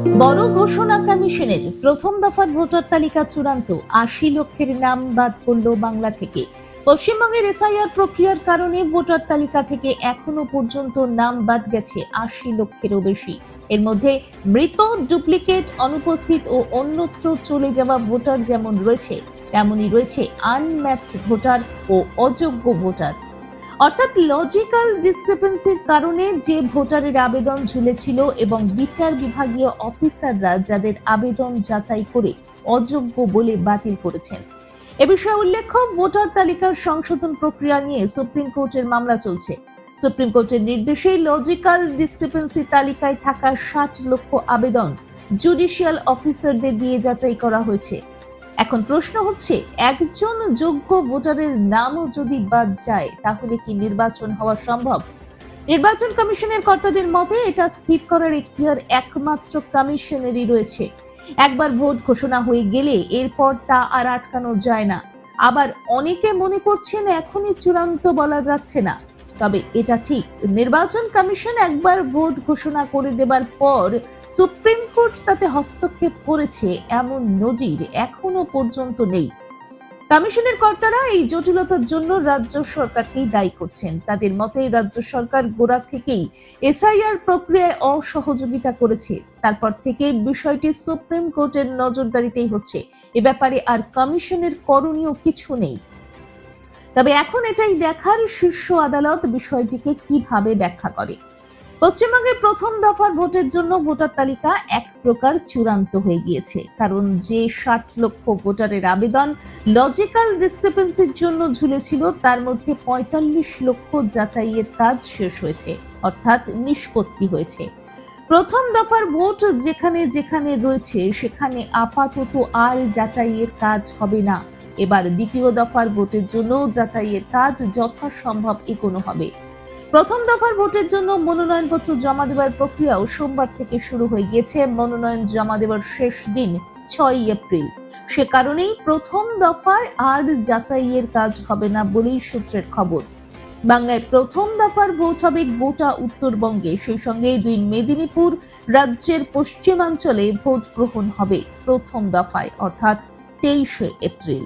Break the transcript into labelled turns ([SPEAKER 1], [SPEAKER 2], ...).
[SPEAKER 1] বড় ঘোষণা কমিশনের প্রথম দফার ভোটার তালিকা চূড়ান্ত, ৮০ লক্ষের নাম বাদ পড়ল বাংলা থেকে। পশ্চিমবঙ্গের এসআইআর প্রক্রিয়ার কারণে ভোটার তালিকা থেকে এখনো পর্যন্ত নাম বাদ গেছে ৮০ লক্ষেরও বেশি। এর মধ্যে মৃত, ডুপ্লিকেট, অনুপস্থিত ও অন্যত্র চলে যাওয়া ভোটার যেমন রয়েছে, তেমনই রয়েছে আনম্যাপড ভোটার ও অযোগ্য ভোটার। অর্থাৎ লজিক্যাল ডিসক্রিপেন্সির কারণে যে ভোটারের আবেদন ঝুলেছিল এবং বিচার বিভাগীয় অফিসাররা যাদের আবেদন যাচাই করে অযোগ্য বলে বাতিল করেছেন। এ বিষয়ে উল্লেখ্য, ভোটার তালিকার সংশোধন প্রক্রিয়া নিয়ে সুপ্রিম কোর্টের মামলা চলছে। সুপ্রিম কোর্টের নির্দেশে লজিক্যাল ডিসক্রিপেন্সি তালিকায় থাকা ৬০ লক্ষ আবেদন জুডিশিয়াল অফিসারদের দিয়ে যাচাই করা হয়েছে। এখন প্রশ্ন হচ্ছে, একজন যোগ্য ভোটারের নামও যদি বাদ যায় তাহলে কি নির্বাচন হওয়া সম্ভব? নির্বাচন কমিশনের কর্তাদের মতে এটা স্থির করার এখতিয়ার একমাত্র কমিশনেরই রয়েছে। একবার ভোট ঘোষণা হয়ে গেলে এরপর তা আর আটকানো যায় না। আবার অনেকে মনে করছেন এখনই চূড়ান্ত বলা যাচ্ছে না। তবে এটা ঠিক, নির্বাচন কমিশন একবার ভোট ঘোষণা করে দেবার পর সুপ্রিম কোর্ট তাতে হস্তক্ষেপ করেছে এমন নজির এখনো পর্যন্ত নেই। কমিশনের কর্তারা এই জটিলতার জন্য রাজ্য সরকারকেই দায়ী করছেন। তাদের মতে রাজ্য সরকার গোড়া থেকেই এসআইআর প্রক্রিয়ায় অসহযোগিতা করেছে। তারপর থেকে বিষয়টি সুপ্রিম কোর্টের নজরদারিতেই হচ্ছে। এ ব্যাপারে আর কমিশনের করণীয় কিছু নেই। তবে এখন এটাই দেখার শীর্ষ আদালত বিষয়টিকে কিভাবে ব্যাখ্যা করে। পশ্চিমবঙ্গের প্রথম দফার ভোটের জন্য ভোটার তালিকা এক প্রকার চূড়ান্ত হয়ে গিয়েছে, কারণ যে ৬০ লক্ষ ভোটারের আবেদন লজিক্যাল ডিসক্রিপেন্সির জন্য ঝুলেছিল তার মধ্যে ৪৫ লক্ষ যাচাইয়ের কাজ শেষ হয়েছে, অর্থাৎ নিষ্পত্তি হয়েছে। প্রথম দফার ভোট যেখানে যেখানে রয়েছে সেখানে আপাতত আর যাচাইয়ের কাজ হবে না। এবার দ্বিতীয় দফার ভোটের জন্য যাচাইয়ের কাজ যথাসম্ভব এগোনো হবে। প্রথম দফার ভোটের জন্য মনোনয়নপত্র জমা দেওয়ার প্রক্রিয়াও সোমবার থেকে শুরু হয়ে গিয়েছে। মনোনয়ন জমা দেওয়ার শেষ দিন ৬ এপ্রিল। সে কারণেই প্রথম দফায় আর যাচাইয়ের কাজ হবে না বলেই সূত্রের খবর। বাংলায় প্রথম দফার ভোট হবে গোটা উত্তরবঙ্গে, সেই সঙ্গে ২ মেদিনীপুর রাজ্যের পশ্চিমাঞ্চলে ভোট গ্রহণ হবে প্রথম দফায়, অর্থাৎ ২৩ এপ্রিল।